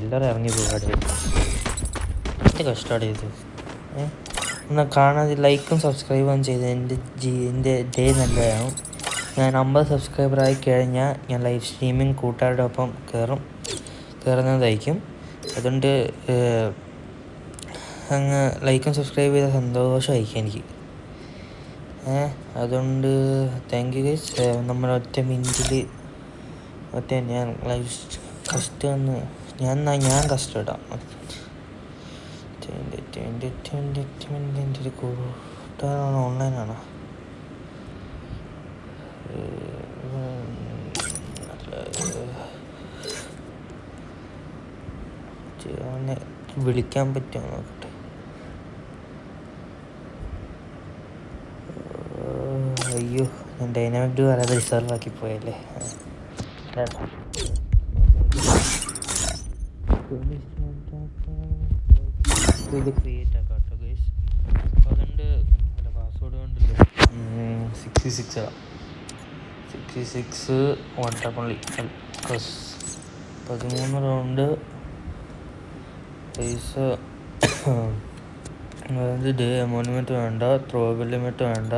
എല്ലാവരും ഇറങ്ങി പോകാടെ. എന്ത് കഷ്ടമാണ് ഇത്. എന്നാൽ കാണാതെ ലൈക്കും സബ്സ്ക്രൈബും ചെയ്ത് എൻ്റെ ഡേ നല്ലതാവും. ഞാൻ 50 സബ്സ്ക്രൈബറായി കഴിഞ്ഞാൽ ഞാൻ ലൈവ് സ്ട്രീമിങ് കൂട്ടുകാരുടെ ഒപ്പം കയറുന്നതായിരിക്കും. അതുകൊണ്ട് അങ്ങ് ലൈക്കും സബ്സ്ക്രൈബ് ചെയ്ത സന്തോഷമായിരിക്കും എനിക്ക്. അതുകൊണ്ട് താങ്ക് യു ഗൈസ്. നമ്മൾ ഒറ്റ മിനിറ്റിൽ ഞാൻ ലൈവ് കസ്റ്റ് വന്ന് ഞാൻ കസ്റ്റ് ഇടാം. എൻ്റെ ഒരു കൂട്ടുകാരാണ്, ഓൺലൈനാണ്. വിളിക്കാൻ പറ്റുമോ നോക്കട്ടെ. അയ്യോ, ഞാൻ ഡൈനാമിക് വരാതെ റിസർവ് ആക്കി പോയല്ലേ. ഇത് ക്രിയേറ്റ് ആക്കാം കേട്ടോ ഗൈസ്. അതുകൊണ്ട് അല്ല, പാസ്വേഡ് കൊണ്ടല്ലേ 66 വട്ടപ്പള്ളി 13 റൗണ്ട് പൈസ. അതായത് ഡേ മോണിമെൻറ്റ് വേണ്ട, ത്രോബിൾ ലിമിറ്റ് വേണ്ട,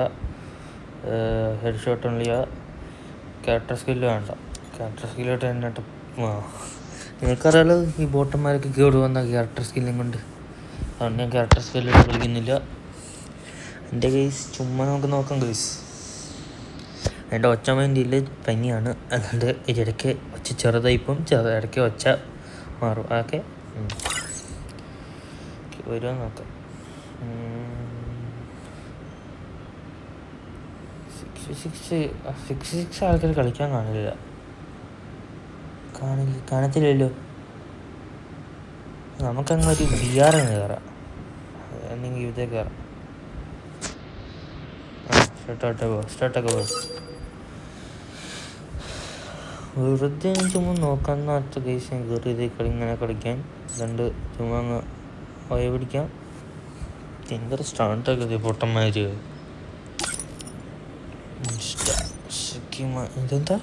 ഹെഡ് ഷോട്ട് ഉള്ളിയ, ക്യാരക്ടർ സ്കില്ല് വേണ്ട. ക്യാരക്ടർ സ്കില്ലോട്ട് എന്നിട്ട് നിങ്ങൾക്കറിയാലോ ഈ ബോട്ടന്മാരൊക്കെ കേട് വന്ന ക്യാരക്ടർ സ്കില്ലും കൊണ്ട്. അതുകൊണ്ട് ഞാൻ ക്യാരക്ടർ സ്കില്ലിട്ട് കളിക്കുന്നില്ല. എൻ്റെ കേസ് ചുമ്മാ നമുക്ക് നോക്കാം കേസ്. എൻ്റെ ഒച്ച മൈൻഡിൽ പനിയാണ്, അതുകൊണ്ട് ഇടയ്ക്ക് ഒച്ച ചെറുതായിപ്പം ഇടയ്ക്ക് ഒച്ച മാറും. ഓക്കെ വരുമോ നോക്കാം. 66 ആൾക്കാർ കളിക്കാൻ കാണത്തില്ലല്ലോ. നമുക്കങ്ങ് ഒരു VR കയറാം, അല്ലെങ്കിൽ ഇതേ കയറാം. സ്റ്റാർട്ടൊക്കെ പോ. വെറുതെ ചുമ്മാ നോക്കാമെന്ന് അടുത്ത കേസ് കയറി ഇതേ ഇങ്ങനെ കളിക്കാൻ. രണ്ട് ചുമ്മാ അങ്ങ് വയ പിടിക്കാം. എന്തൊരു സ്റ്റാർട്ടൊക്കെ പൊട്ടന്മാര്. ഇതെന്താ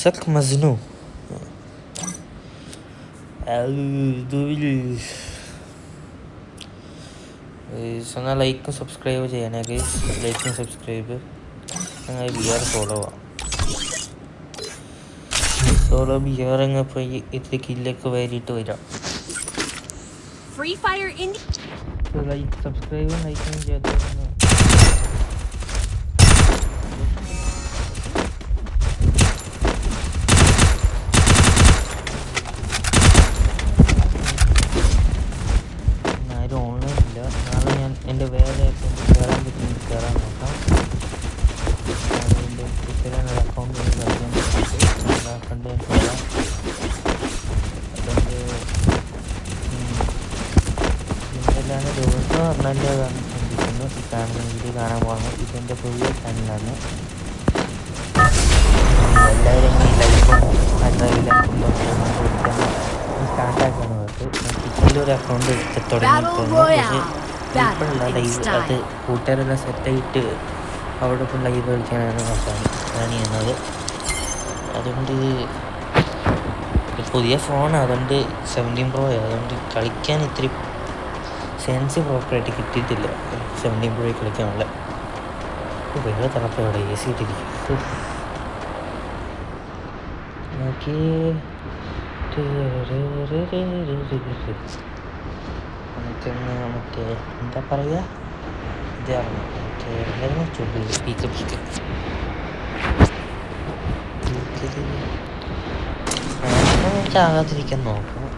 സക് മസ്നു. എന്നാൽ ലൈക്കും സബ്സ്ക്രൈബ് ചെയ്യണേ ഗൈസ്. ലൈക്കും സബ്സ്ക്രൈബ്. അങ്ങനെ VR സോളോ VR അങ്ങ് പോയി ഇത്തിരി കില്ലൊക്കെ വരിയിട്ട് വരാം. ലൈക്ക് സബ്സ്ക്രൈബും ലൈക്കും ചെയ്യാത്ത ആരും ഓൺലൈനില്ല. നാളെ ഞാൻ എൻ്റെ വേറെ അക്കൗണ്ട് കയറാൻ പറ്റുമെങ്കിൽ കയറാൻ നോക്കാം. എൻ്റെ ഒരു അക്കൗണ്ട് കളിക്കാൻ പറ്റും. കണ്ട് ഞാൻ കയറാം. അതുകൊണ്ട് എന്തെല്ലാം ദിവസം നല്ലതാണ് ചിന്തിക്കുന്നു. ഈ കാണുന്ന വീഡിയോ കാണാൻ പോകുന്നത് ഇതെൻ്റെ പുതിയ ചാനലാണ്. എല്ലാവരും ഈ ലൈഫും സ്റ്റാർട്ടാക്കാൻ നോക്ക്. കിച്ചണിലൊരു അക്കൗണ്ട് തുടങ്ങിയിട്ടുണ്ട്. പക്ഷേ ഇപ്പോഴുള്ള ലൈവ് അത് കൂട്ടുകാരെല്ലാം സെറ്റായിട്ട് അവിടെ ഇപ്പം ലൈവ് കളിക്കാനാണ് പ്ലാൻ ചെയ്യുന്നത്. അതുകൊണ്ട് പുതിയ ഫോണാണ്, അതുകൊണ്ട് 17 Pro. അതുകൊണ്ട് കളിക്കാൻ ഇത്തിരി സെൻസ് പ്രോപ്പറായിട്ട് കിട്ടിയിട്ടില്ല 17 Pro കളിക്കാനുള്ള. വേറെ തണുപ്പ് അവിടെ AC ഇട്ടിരിക്കും. നമുക്കൊന്ന് മറ്റേ എന്താ പറയുക, ഇതാണ് മറ്റേ എന്തായിരുന്നു ചുള്ളി പീക്ക് ആകാതിരിക്കാൻ നോക്കണം.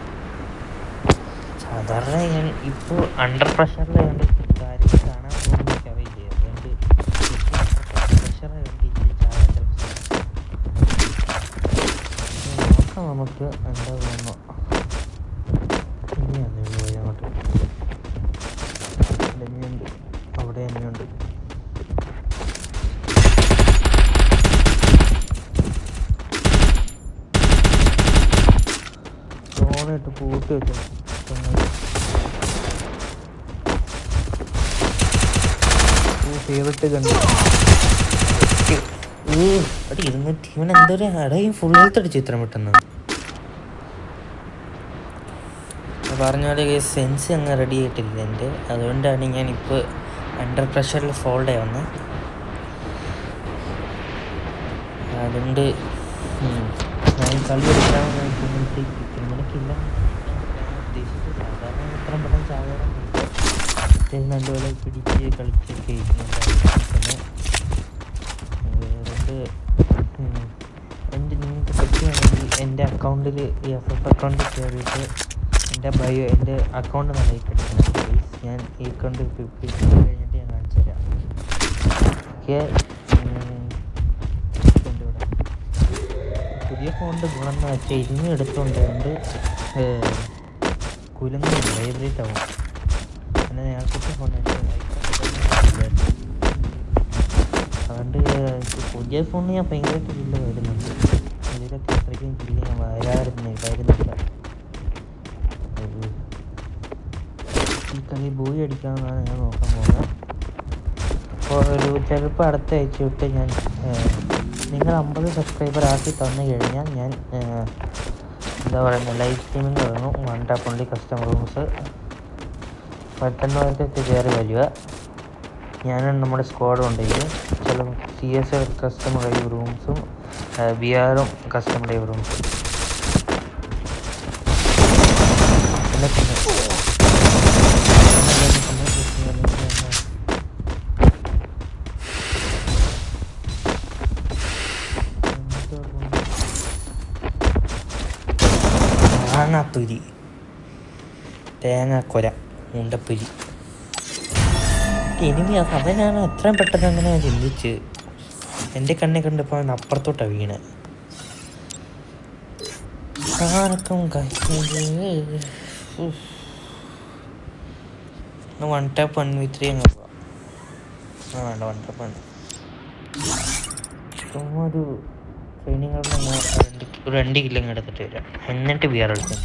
സാധാരണ ഞാൻ ഇപ്പോൾ അണ്ടർ പ്രഷറിലായതുകൊണ്ട് കാര്യം കാണാൻ പോകുമ്പോൾ എനിക്കറിയില്ലേ. അതുകൊണ്ട് പ്രഷറായതുകൊണ്ട് ഇച്ചിരി ചാകാൻ നോക്കാം. നമുക്ക് എന്താ തോന്നുന്നു ഇനിയാണ് പോയി അങ്ങോട്ട്. എന്നെയുണ്ട് അവിടെ, എന്നെയുണ്ട്. ഫോണിട്ട് പൂട്ടി വെച്ചു. ഫേവറേറ്റ് കണ്ടു. അടി ഇരുന്നിട്ട് ഇവൻ എന്തൊരു അടയും ഫുൾ ഹെൽത്ത് അടിച്ചു ഇത്ര പെട്ടെന്ന്. പറഞ്ഞ പോലെ സെൻസ് അങ്ങ് റെഡി ആയിട്ടില്ല എൻ്റെ. അതുകൊണ്ടാണ് ഞാനിപ്പോൾ അണ്ടർ പ്രഷറിൽ ഫോൾഡ് ആവുന്നത്. അതുകൊണ്ട് ഞാൻ കളി എടുക്കാമെന്ന് നോക്കുമ്പോഴത്തേക്ക് നിനക്കില്ല ഉദ്ദേശിച്ചത്. സാധാരണ ഇത്രയും പെട്ടെന്ന് സാധാരണ നല്ലപോലെ പിടിച്ച് കളിച്ചൊക്കെ ഇരിക്കുന്നുണ്ടായിരുന്നു. അതുകൊണ്ട് നിങ്ങൾക്ക് പറ്റുകയാണെങ്കിൽ എൻ്റെ അക്കൗണ്ടിൽ ഈ FF അക്കൗണ്ടിൽ കയറിയിട്ട് എൻ്റെ അക്കൗണ്ട് നന്നായിട്ട് എടുക്കണം പ്ലീസ്. ഞാൻ ഈ അക്കൗണ്ട് കഴിഞ്ഞിട്ട് ഞാൻ കാണിച്ചു തരാം. ഓക്കെ, പുതിയ ഫോണിൻ്റെ ഗുണം എന്ന് വെച്ചാൽ ഇന്ന് എടുത്തുകൊണ്ട് കുലുങ്ങും വൈബ്രേറ്റ് ആവും. പിന്നെ നേരത്തെ ഫോൺ അതുകൊണ്ട് പുതിയ ഫോണിന് ഞാൻ ഭയങ്കരമായിട്ട് ബില്ല് വരുന്നുണ്ട്. ഇതിലൊക്കെ അത്രയ്ക്കും ബില്ല് ഞാൻ വരുന്നില്ല. ഈ കളി ബോയി അടിക്കാമെന്നാണ് ഞാൻ നോക്കാൻ പോകുന്നത്. അപ്പോൾ ചിലപ്പോൾ അടുത്ത ആഴ്ച തൊട്ട് ഞാൻ നിങ്ങൾ 50 സബ്സ്ക്രൈബർ ആക്കി തന്നു കഴിഞ്ഞാൽ ഞാൻ എന്താ പറയുന്നത് ലൈവ് സ്ട്രീമിംഗ് തുടങ്ങും. 1 ടാപ്പ് ഓൺലി കസ്റ്റമർ റൂംസ് പറ്റുന്നവർക്കൊക്കെ കയറി വരിക. ഞാനും നമ്മുടെ സ്ക്വാഡും ഉണ്ടെങ്കിൽ ചില CS കസ്റ്റമർ ലൈവ് റൂംസും BRും കസ്റ്റമർ ലൈവ് റൂംസും മാങ്ങാപ്പൊരി, തേങ്ങാക്കൊര, മുണ്ടപ്പൊരി എനിമി. അവനാണ് എത്രയും പെട്ടെന്ന് അങ്ങനെ ഞാൻ ചിന്തിച്ച് എൻ്റെ കണ്ണെ കണ്ടപ്പോൾ അപ്പുറത്തോട്ടാണ് വീണ്. ആർക്കും 1 ടാപ്പ് 1v3 അങ്ങ് പോവാം. വേണ്ട 1 ടാപ്പ് വേണ്ട. ചുമ്മാ ഒരു ട്രെയിനിങ് ഒരു 2 കിലോ എടുത്തിട്ട് വരാം. എന്നിട്ട് BR എടുക്കാം.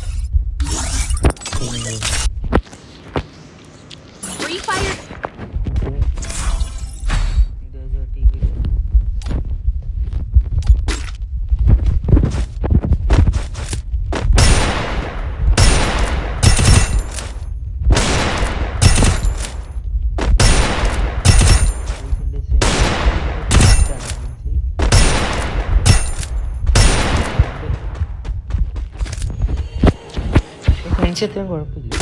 മനുഷ്യത്തെയും കുഴപ്പമില്ല.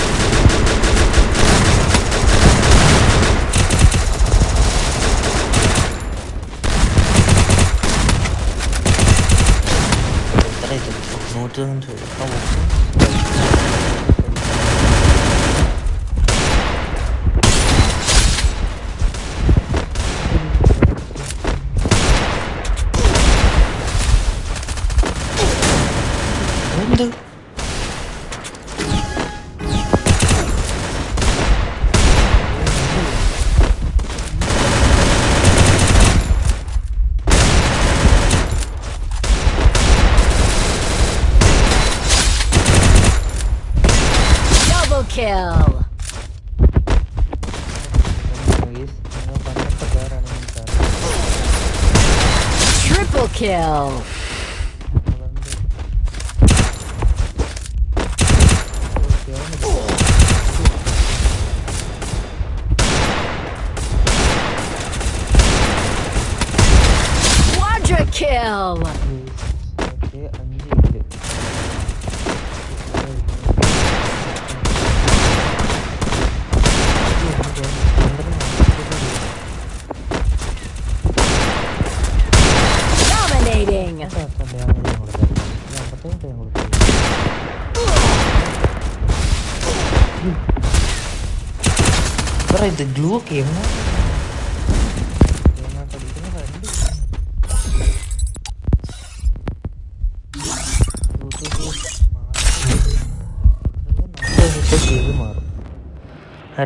എന്ത് kill. Triple kill. Quadra kill. Dominating. ഇത് ഗ്ലൂ ഒക്കെ മാറും.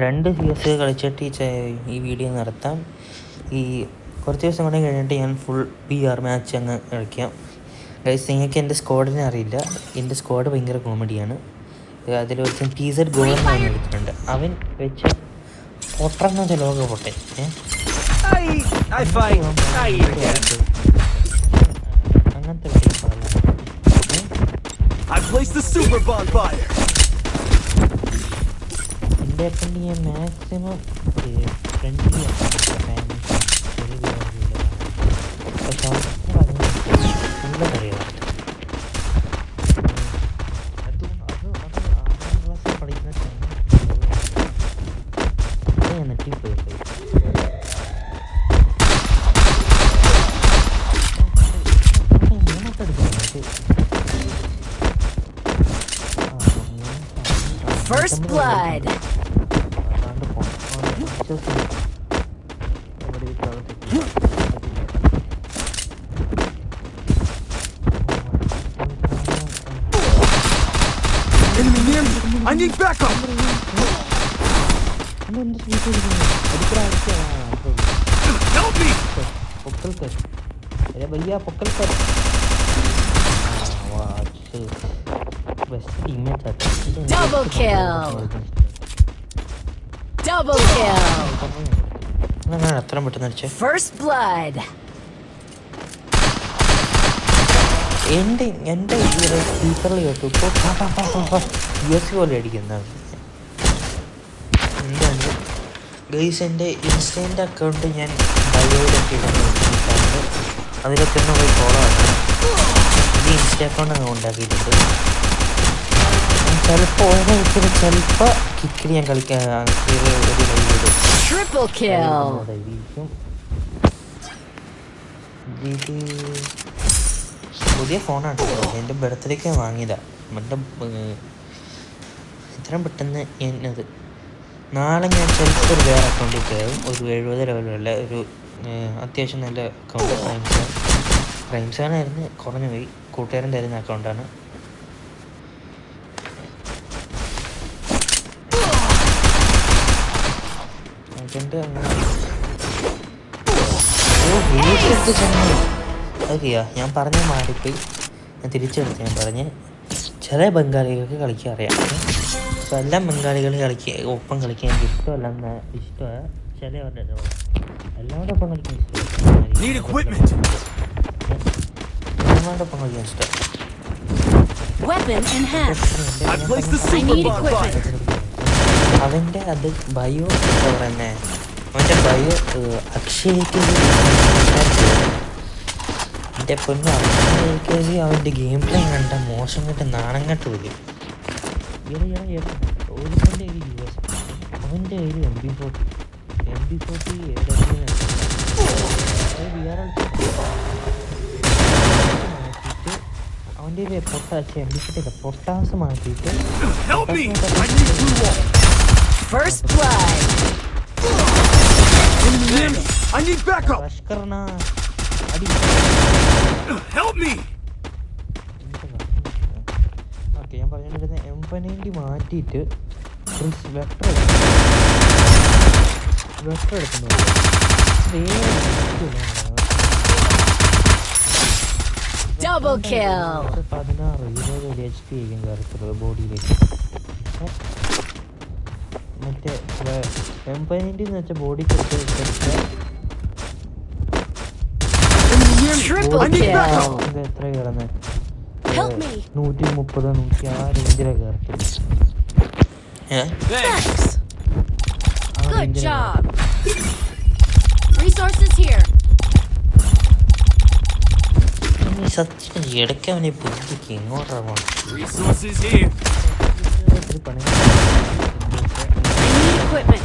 2 CS കളിച്ചിട്ട് ഈ വീഡിയോ നടത്താം. ഈ കുറച്ച് ദിവസം കൂടെ കഴിഞ്ഞിട്ട് ഞാൻ ഫുൾ BR മാച്ച് അങ്ങ് കളിക്കാം. ഗൈസ്, നിങ്ങൾക്ക് എൻ്റെ സ്ക്വാഡിനെ അറിയില്ല. എൻ്റെ സ്ക്വാഡ് ഭയങ്കര കോമഡിയാണ്. അതിൽ വെച്ച് PZ ഗോളം എടുത്തിട്ടുണ്ട്. അവൻ വെച്ച പൊട്ടർന്ന് വെച്ച ലോക പൊട്ടെ അങ്ങനത്തെ I placed the super bonfire. എൻ്റെ അക്കൗണ്ട് ഞാൻ മാക്സിമം ഫ്രണ്ട്ലി ആക്കാൻ ചെറിയ പക്ഷെ നല്ല അറിയാം. അത് 6ാം ക്ലാസ്സിൽ പഠിക്കുന്ന ഞാൻ നെറ്റിപ്പോയി. First blood. Enemy near me! I need backup! Help me! भैया पकड़ कर Double kill. Double kill. അത്ര പെട്ടെന്ന് അടിച്ചേ. First blood. എൻ്റെ സ്പീക്കറിൽ കേട്ടു ഇപ്പോൾ US പോലെ അടിക്കുന്നതാണ്. എന്താണ് ഗൈസ്, എൻ്റെ ഇൻസ്റ്റൻ്റെ അക്കൗണ്ട് ഞാൻ ബയോയിലൊക്കെ ഇടുന്നുണ്ട്. അതിലൊക്കെ ഒന്ന് പോയി ഫോളോ ആക്കണം. ഇത് ഇൻസ്റ്റ അക്കൗണ്ട് അങ്ങ് ഉണ്ടാക്കിയിട്ടുണ്ട്. ചിലപ്പോൾ ചിലപ്പോൾ കിക്കിൽ ഞാൻ കളിക്കാൻ Triple kill. ഇത് പുതിയ ഫോണാണ്. എൻ്റെ ബർത്ത്ഡേക്ക് വാങ്ങിയതാണ്. എൻ്റെ ഇത്രയും പെട്ടെന്ന് ഞാനത് നാളെ ഞാൻ ചിലപ്പോൾ ഒരു വേറെ അക്കൗണ്ടിൽ കയറും. ഒരു 70 ലെവലുള്ള ഒരു അത്യാവശ്യം നല്ല അക്കൗണ്ട്. ക്രൈംസാണായിരുന്നു, കുറഞ്ഞു പോയി. കൂട്ടുകാരൻ തരുന്ന അക്കൗണ്ടാണ്. അതെയാ ഞാൻ പറഞ്ഞ മാറിപ്പോയി. ഞാൻ തിരിച്ചെടുത്ത് ഞാൻ പറഞ്ഞ് ചില ബംഗാളികൾക്ക് കളിക്കാൻ അറിയാം. അപ്പോൾ എല്ലാം ബംഗാളികൾ ഒപ്പം കളിക്കാൻ എനിക്ക് ഇഷ്ടമല്ലെന്ന് ഇഷ്ടമാണ്. ചിലവരുടെ എല്ലാവരുടെ ഒപ്പം കളിക്കാൻ ഇഷ്ടമാണ്. എല്ലാവരുടെ ഒപ്പം കളിക്കാൻ ഇഷ്ടം. അവൻ്റെ അത് ബയോ എന്താ പറയുന്നത്, അവൻ്റെ ബയോ അക്ഷയ്ക്ക് എൻ്റെ പൊന്നു അക്ഷയ്ക്ക് അവൻ്റെ ഗെയിം പ്ലേ കണ്ട മോശം കണ്ട് നാണം കെട്ട് വരും. ഓടിൻ്റെ കയ്യിൽ US, അവൻ്റെ കയ്യിൽ MP40 മാറ്റിയിട്ട് അവൻ്റെ പൊട്ടാസ് മാറ്റിയിട്ട് First blood. I need backup! Help me! Okay, ഞാൻ പറഞ്ഞിരുന്ന M90 മാറ്റിയിട്ട് വെക്ടർ എടുക്കുന്നു. 16-20 HP ആയിരിക്കും കയറത്തുള്ളത് ബോഡിയിലേക്ക്. മറ്റേ M90 എന്ന് വെച്ചാൽ ബോഡിക്ക് Triple kill. എത്ര കയറുന്നത്? Help me. 130-100 ആ റേഞ്ചിലാണ് കയറത്തുള്ളൂ. Thanks. Good job. Resources here. സത്യം ഇടയ്ക്ക് അവനെ പുതിക്ക് എങ്ങോട്ടാണ് Resources here. പണി. I need equipment.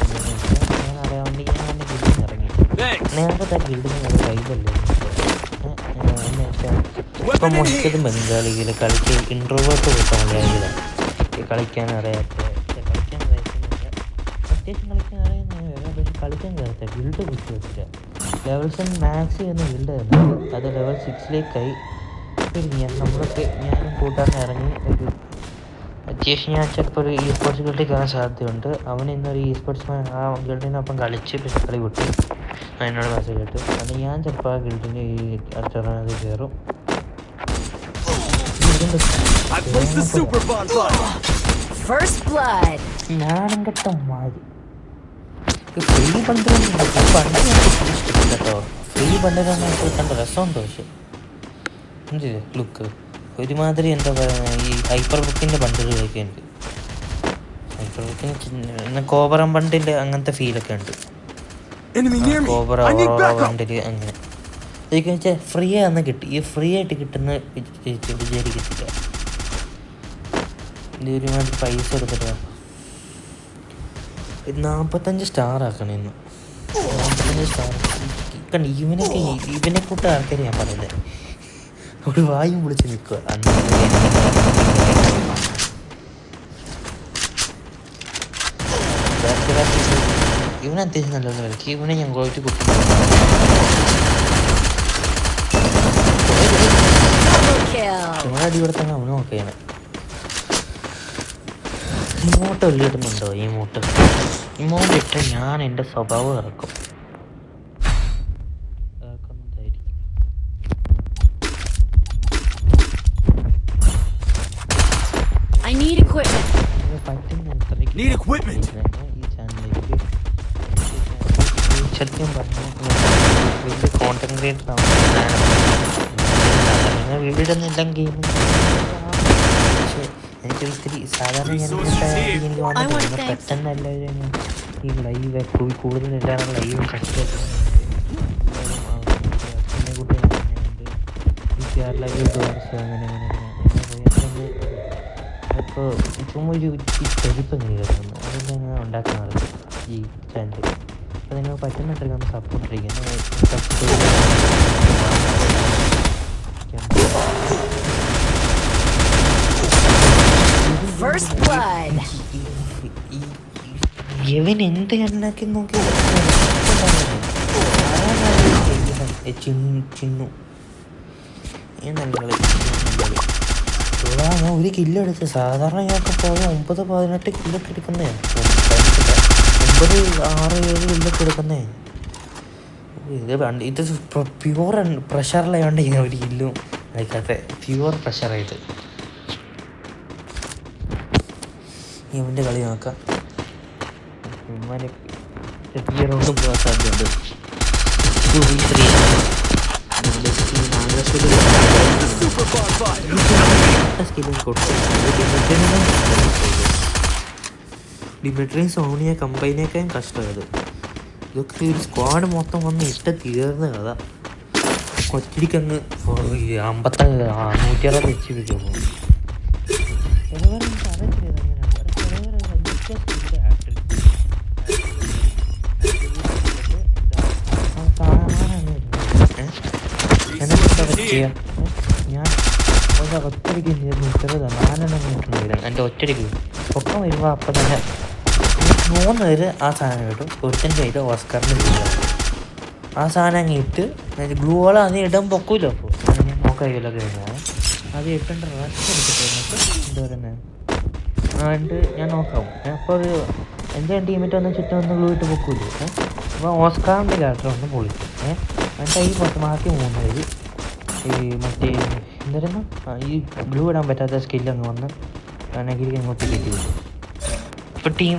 ഞാൻ അറിയാമെങ്കിൽ ഞാൻ അവൻ്റെ ഗിൽഡിൽ ഇറങ്ങി. നേരത്തെ ഗിൽഡിൽ കൈതല്ലേ ഇപ്പം മൊത്തം ബംഗാളികൾ കളിക്കാൻ ഇൻട്രോവേർട്ട് പോയിട്ട് മലയാളികളാണ്. കളിക്കാൻ അറിയാത്ത അത്യാവശ്യം കളിക്കാൻ അറിയുന്ന പക്ഷെ കളിക്കാൻ കയറത്ത ഗിൽഡ് കുത്തി വെച്ചില്ല. ലെവൽ 7 മാക്സ് ചെയ്യുന്ന ഗിൽഡ് തന്നെ അത് ലെവൽ 6ലേക്കായി. ഞാനും കൂട്ടാൻ ഇറങ്ങി ഒരു അത്യാവശ്യം ഞാൻ ചിലപ്പോൾ ഒരു ഇ സ്പോർട്സ് ഗിൽഡിൽ കയറാൻ സാധ്യതയുണ്ട്. അവൻ ഇന്നൊരു ഇ സ്പോർട്സ്മാൻ ആ ഗിൽഡിനൊപ്പം കളിച്ച് പിന്നെ കളി വിട്ടു. എന്നോട് മെസ്സേജ് ഇട്ടു. അത് ഞാൻ ചിലപ്പോൾ ആ ഗിൽഡിന് ഈ അടുത്തത് കയറും. ഞാനും കേട്ടോ മാറി ഫ്രീ ബണ്ടിലുണ്ട്. പണ്ട് ഞാൻ ഇഷ്ടപ്പെട്ടു കേട്ടോ. ഫ്രീ ബണ്ടിലൊന്നും കണ്ട രസമുണ്ട്. പക്ഷെ എന്ത് ലുക്ക് ഒരുമാതിരി എന്താ പറയുക, ഈ ഹൈപ്പർ ബുക്കിൻ്റെ ബണ്ടിലുകളൊക്കെ ഉണ്ട്. കോബറം ബണ്ടിൽ അങ്ങനത്തെ ഫീലൊക്കെ ഉണ്ട്. Enemy near me. കോബറ I need backup. ബണ്ടിൽ അങ്ങനെ ഇതൊക്കെ വെച്ചാൽ ഫ്രീ ആണെന്ന് കിട്ടി. ഈ ഫ്രീ ആയിട്ട് കിട്ടുന്ന വിചാരിക്കത്തില്ല. ഇത് ഒരുമാതിരി പൈസ എടുത്തിട്ട് 45 സ്റ്റാർ ആക്കണം ഇന്ന്. 45 സ്റ്റാർ കണ്ട് ഇവനെ കൂട്ട ആൾക്കാർ ഞാൻ പറയുന്നത് ഒരു വായും വിളിച്ച് നിൽക്കുക. ഇവനെ അത്യാവശ്യം നല്ലതെന്ന് കളിക്കും. ഇവനെ ഞാൻ പോയിട്ട് കുട്ടി അടി കൊടുത്തങ്ങ് അവനും ഒക്കെയാണ്. ഇമോട്ട് വെള്ളിയിടുന്നുണ്ടോ? ഇമോട്ട് ഇട്ട് ഞാൻ എൻ്റെ സ്വഭാവം ഇറക്കും. Need equipment. ഈ ചാനലിലേക്ക് ശരിക്കും പറഞ്ഞു വലിയ കോണ്ടന്റ് ക്രിയേറ്റർ ആവുന്ന വീടിടുന്നെല്ലാം ഗെയിം. പക്ഷേ എനിക്ക് ഇത്തിരി സാധാരണ എനിക്ക് വന്നിട്ട് പെട്ടെന്ന് എല്ലാവരും ഈ ലൈവ് കൂടുതൽ എല്ലാവരും ലൈവും കഷ്ടപ്പെട്ട് ലൈവ് അങ്ങനെ അപ്പോൾ ചുമ്മാ ഒരു ചെരുപ്പ് എങ്ങനെ കിടക്കുന്നു അതൊക്കെ ഞാൻ ഉണ്ടാക്കുന്നത് ഈ ചാനൽ. അപ്പോൾ നിങ്ങൾ പറ്റുന്നുണ്ടെങ്കിൽ ഒന്ന് സപ്പോർട്ട് ചെയ്യുക. ഇവൻ എന്ത് എണ്ണാക്കി നോക്കി ചിന്നു നല്ല ഞാൻ ഒരു കില്ലെടുത്ത്. സാധാരണ ഞങ്ങൾക്ക് പോയ 9-18 കില്ലൊക്കെ എടുക്കുന്നേ. 9-6-7 കില്ലൊക്കെ എടുക്കുന്നേ. ഇത് പ്യുവർ പ്രഷറിലായതുകൊണ്ട് ഞാൻ ഒരു കില്ലും അയക്കാത്ത പ്യുവർ പ്രഷറായത്. ഇവൻ്റെ കളി നോക്കാം. ഇവനെ ചെറിയ റൗണ്ടും പോകാൻ സാധ്യതയുണ്ട്. 2v3 ഡിമിട്രിയും സോണിയ കമ്പൈനൊക്കെ കഷ്ടമായത്. ഇതൊക്കെ ഒരു സ്ക്വാഡ് മൊത്തം വന്ന് ഇട്ട് തീർന്ന കഥ. കൊച്ചിടിക്കങ്ങ് 160 വെച്ച് വിളിക്കുന്നു. ഞാൻ ഒറ്റടിക്ക് നിൽക്കുന്നത് 4 കിട്ടുന്നില്ല. എൻ്റെ ഒറ്റടിക്ക് ഒപ്പം വരുമ്പോൾ അപ്പം തന്നെ 3 പേര് ആ സാധനം കിട്ടും. ഒരുത്തൻ്റെ കയ്യിൽ ഓസ്കറിൻ്റെ ചെയ്യാം. ആ സാധനം അങ്ങ് ഇട്ട് ഗ്ലൂ വാൾ അത് ഇടാൻ പൊക്കൂല്ലോ. അപ്പോൾ ഞാൻ കയ്യിലൊക്കെ കഴിഞ്ഞാൽ അത് ഇട്ടേണ്ട റഷ് എടുത്തിട്ട് എന്താ പറയുന്നത് അതുകൊണ്ട് ഞാൻ നോക്കാം. അപ്പോൾ ഒരു എൻ്റെ ടീമിറ്റ് വന്ന് ചുറ്റും ഒന്ന് ഗ്ലൂ ഇട്ട് പൊക്കൂല്ലോ. അപ്പോൾ ഓസ്കാറിൻ്റെ ക്യാരക്ടർ ഒന്ന് പൊളിക്കും. എന്നിട്ട് ഈ ബാക്കി 3 പേര് ഈ മറ്റേ എന്തായിരുന്നു ഈ ഗ്ലൂ ഇടാൻ പറ്റാത്ത സ്കില്ല് അങ്ങ് വന്ന് ആണെങ്കിൽ അങ്ങോട്ട് കയറ്റി വിടും. ഇപ്പോൾ ടീം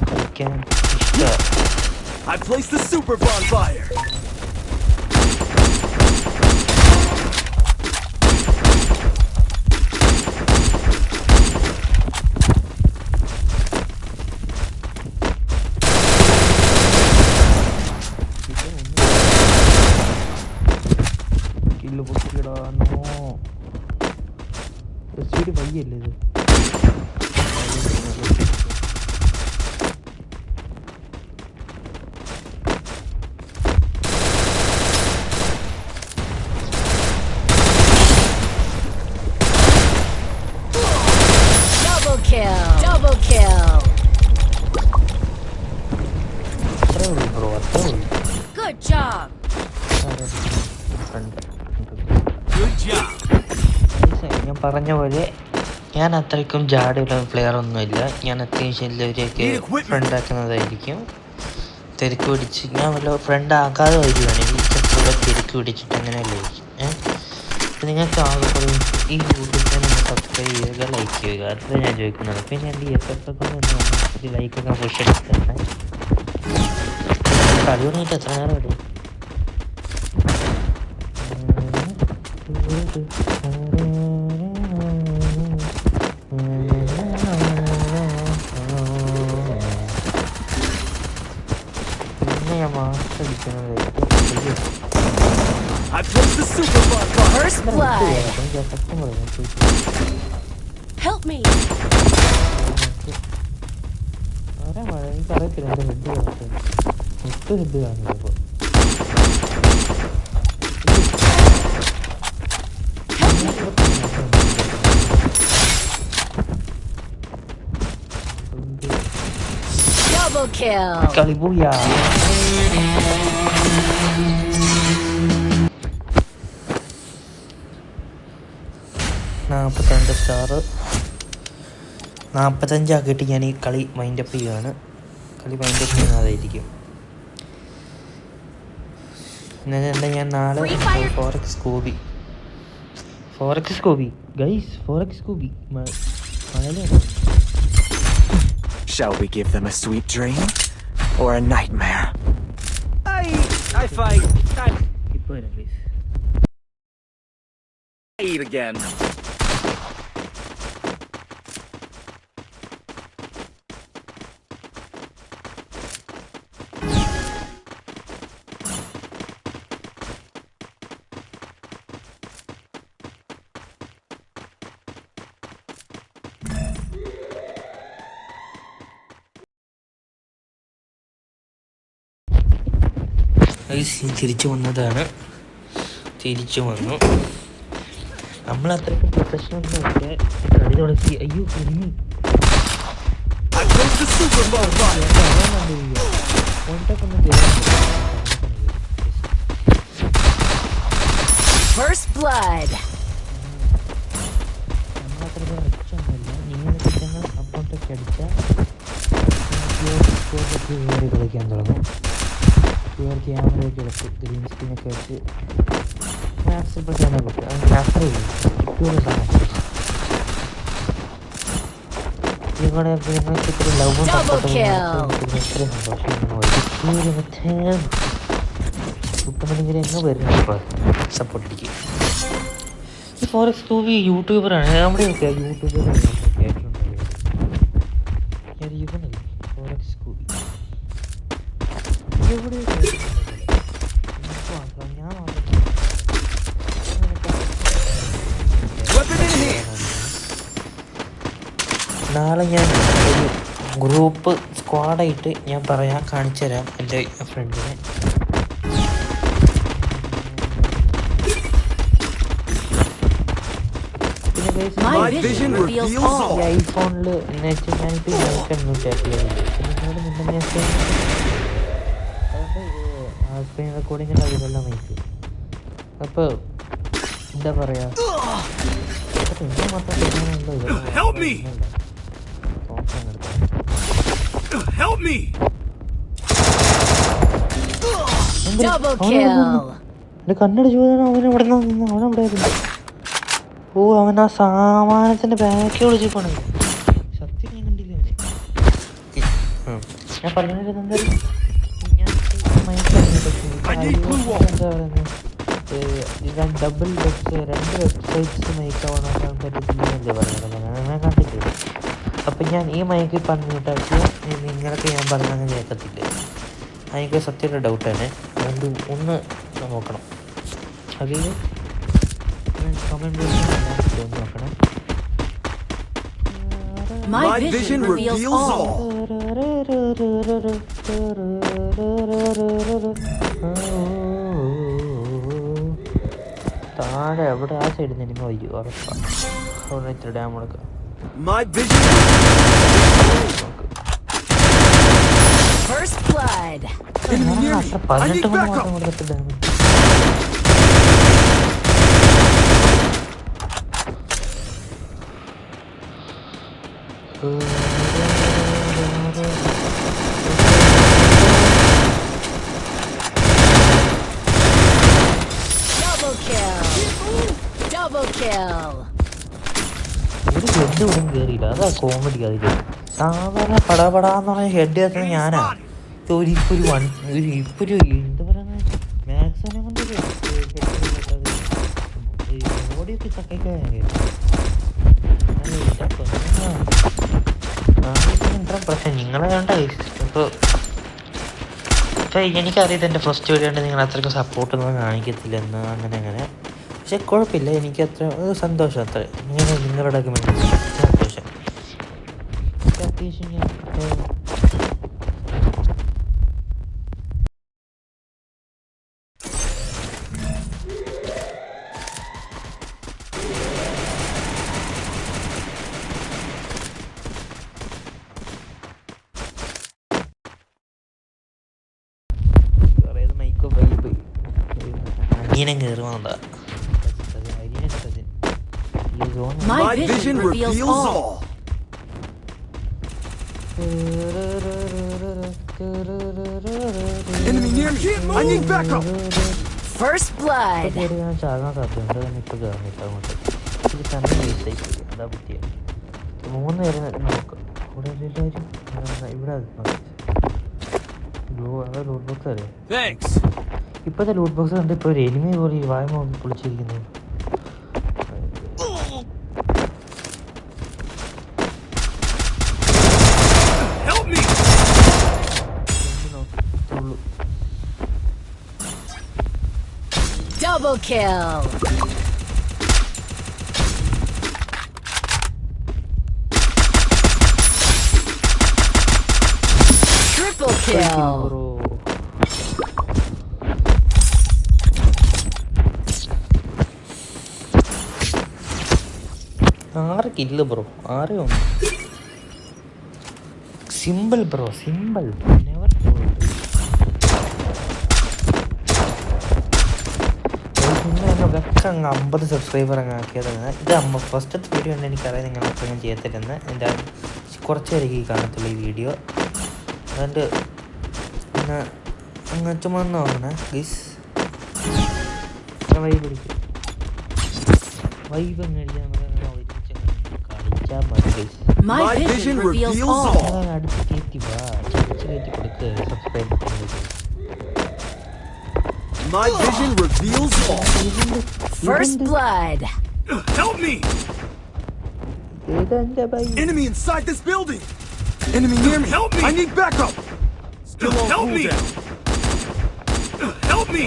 കളിക്കാൻ ഇഷ്ടമാണ്. I placed the super bonfire. Kill പൊട്ടിക്കിടാനോ സ്പീഡ് പയ്യല്ലേ ഇത്. Double kill. അത്രേ ഉള്ളൂ ബ്രോ, അത്രേ ഉള്ളൂ. Good job. Good job. ഞാൻ പറഞ്ഞ പോലെ ഞാൻ അത്രയ്ക്കും ജാടുള്ള പ്ലെയർ ഒന്നുമില്ല. ഞാൻ അത്യാവശ്യം എല്ലാവരെയൊക്കെ ഫ്രണ്ടാക്കുന്നതായിരിക്കും. തിരക്ക് പിടിച്ച് ഞാൻ വല്ല ഫ്രണ്ട് ആക്കാതെ വരികയാണെങ്കിൽ ചിലപ്പോൾ തിരക്ക് പിടിച്ചിട്ട് അങ്ങനെയല്ലേ നിങ്ങൾക്ക് ആളുകളും ഈ യൂട്യൂബ് ചാനൽ സബ്സ്ക്രൈബ് ചെയ്യുക, ലൈക്ക് ചെയ്യുക, അത്ര ഞാൻ ചോദിക്കുന്നുള്ളൂ. പിന്നെ എൻ്റെ എഫൊക്കെ ഒരു ലൈക്കൊക്കെ പുഷ് എടുത്തിട്ടുണ്ട്. കളി തുടങ്ങിയിട്ട് എത്ര നേരം ഇടും? പിന്നെ ഞാൻ മാസ്റ്റർ അടിക്കുന്നത് I placed the super bonfire. First blood. Help me. എനിക്കറിയത്തില്ല എൻ്റെ ഹെഡ് കാണത്തില്ല, 8 ഹെഡ് കാണില്ല ഇപ്പോൾ. Double kill. കളി പോയാ. 42 സ്റ്റാർ 45 ആക്കിയിട്ട് ഞാൻ ഈ കളി മൈൻഡപ്പ് ചെയ്യുകയാണ്. കളി മൈൻഡപ്പ് ചെയ്യുന്നതായിരിക്കും. പിന്നെ ഞാൻ നാളെ forex Scooby guys, forex Scooby Malayalam. Shall we give them a sweet dream or a nightmare? I fight. ഇപ്പോൾ വരാം ഗൈസ്. I eat again. തിരിച്ചു വന്നതാണ്. തിരിച്ചു വന്നു. നമ്മൾ അത്രയ്ക്ക് പ്രൊഫഷണൽ കളി തുടങ്ങി. അയ്യോ I placed the super bonfire. First blood. നമ്മളത്രയ്ക്ക് അടിച്ചൊന്നുമില്ല. നിങ്ങളൊക്കെ ഞങ്ങൾ അക്കൗണ്ടൊക്കെ അടിച്ചാൽ കളിക്കാൻ തുടങ്ങും. ക്യാമറയൊക്കെ എടുത്ത് ഗ്രീൻ സ്ക്രീനൊക്കെ വെച്ച് മാക്സിമം ചെയ്യാൻ പറ്റും. അങ്ങനെ അത്രയില്ല നിങ്ങളുടെ നിങ്ങൾക്ക് ഇത്തിരി ലവ് കിട്ടുന്നുണ്ടെങ്കിൽ എങ്ങനെ വരുന്നു സപ്പോർട്ട് അടിക്കും. ഈ ഫോറക്സ് സ്കൂബി യൂട്യൂബറാണ്. നമ്മുടെയൊക്കെ യൂട്യൂബറാണ് കേട്ടിട്ടുണ്ടായത്. ഇവനല്ലേ ഫോറക്സ് സ്കൂബി എവിടെ ഞാൻ നാളെ ഞാൻ ഒരു ഗ്രൂപ്പ് സ്ക്വാഡായിട്ട് ഞാൻ കാണിച്ചു തരാം എൻ്റെ ഫ്രണ്ടിനെ. My vision reveals all. ഈ ഐഫോണിൽ ഞാനിപ്പോൾ നെറ്റ് ടാപ്പ് ചെയ്യുന്നുണ്ട്. സ്ക്രീൻ റെക്കോർഡിങ്ങിൻ്റെ അതിലെല്ലാം മൈക്ക്. അപ്പോൾ എന്താ പറയുക, Help me! Help me! Double kill. എൻ്റെ കണ്ണടിച്ചു പോയതാണ്. അവനവിടെ നിന്ന് അവനവിടെ ആയിരുന്നു. ഓ അവൻ ആ സാമാനത്തിൻ്റെ ബാക്കി വിളിച്ച് പോണേ. സത്യം ഞാൻ കണ്ടില്ല അവനെ. ഞാൻ പറഞ്ഞിട്ട് എന്തായാലും ഡബിൾ രണ്ട് വെബ്സൈറ്റ്സ് മൈക്ക് ആവണക്കാൻ പറ്റത്തില്ലെന്നല്ലേ പറഞ്ഞത്. ഞാൻ കണ്ടിട്ടില്ല. അപ്പം ഞാൻ ഈ മൈക്ക് പറഞ്ഞിട്ടാക്കിയ നിങ്ങളൊക്കെ ഞാൻ പറഞ്ഞാൽ കേൾക്കത്തില്ല. എനിക്ക് സത്യമായിട്ട് ഡൗട്ടാണ്. അതുകൊണ്ട് ഒന്ന് നോക്കണം. അതിൽ കമൻറ്റ് നോക്കണം. My vision reveals all. താഴെ എവിടെ ആ സൈഡിൽ നിന്ന് എനിക്ക് വയ്യ ഉറപ്പാണ്. അവിടെ ഇത്ര ഡാം കൊടുക്കുക. My vision. First blood. Enemy near me. അത്ര I need 18 backup. മാത്രം കൊടുത്തിട്ട് ഡാം. Double kill. kill. ഒരു ഹെഡ് ഒന്നും കയറിയില്ല, അതാ കോമഡി. അതിൽ സാധാരണ പടാപടാന്ന് പറഞ്ഞ ഹെഡ് കത്തുന്നത് ഞാനാ. ഇപ്പൊ ഒരു എന്താ പറയുക, മാക്സിനെ കൊണ്ട് ബോഡിയൊക്കെ ചക്കയ്ക്കാ പ്രശ്നം. നിങ്ങളെ വേണ്ട ഇപ്പോൾ എനിക്കറിയാം എൻ്റെ ഫസ്റ്റ് വീഡിയോ ഉണ്ട്, നിങ്ങൾ അത്രയ്ക്ക് സപ്പോർട്ടൊന്നും കാണിക്കത്തില്ലെന്ന് അങ്ങനെ. പക്ഷെ കുഴപ്പമില്ല, എനിക്ക് അത്ര സന്തോഷം. അത്ര ഇങ്ങനെ നിങ്ങളുടെയൊക്കെ സന്തോഷം. അത്യാവശ്യം ഞാൻ അനിയനെ കയറുവാണ്ടാ. My vision reveals all. Enemy near me! I need backup! First blood. ഞാൻ ചാകാൻ സാധ്യതയുണ്ട്. ഇപ്പോൾ കയറുന്നില്ല അങ്ങോട്ട്. ഇത് തന്നെ വേസ്റ്റ് ആയി. അതാ പറ്റിയ 3 പേരെ നോക്കാം. ഇവിടെ എല്ലാവരും ഇവിടെ ലൂട്ട് ബോക്സ് അറിയാം. ഇപ്പോഴത്തെ ലൂട്ട് ബോക്സ് കണ്ട് ഇപ്പോൾ ഒരു എനിമി പോലെ ഈ വായ്മ പൊളിച്ചിരിക്കുന്നത്. Double kill. Triple kill. ആറ് kill bro, 6 simple bro, simple. Never ഒക്കെ അങ്ങ് 50 സബ്സ്ക്രൈബർ അങ്ങ് ആക്കിയതാണ്. ഇത് ഫസ്റ്റത്തെ വീഡിയോ ഉണ്ട്, എനിക്കറിയാം നിങ്ങൾ അത്രയും ചെയ്യത്തില്ലെന്ന്. എൻ്റെ കുറച്ച് പേരേക്ക് ഈ കാണത്തുള്ളൂ ഈ വീഡിയോ. അതുകൊണ്ട് അങ്ങ് ചുമന്ന് നോക്കണേ ഗൈസ്. വൈബ് പിടിക്കും, വൈബ് അങ്ങ് അടിച്ചാൽ കളിച്ചാൽ മതി guys. My vision reveals all. അടുത്ത് കയറ്റി വാ, കയറ്റി കൊടുക്കുക subscribe. My vision reveals all. First blood. Help me! Enemy inside this building. Enemy near me. Help me! I need backup. Still on help me! Help me!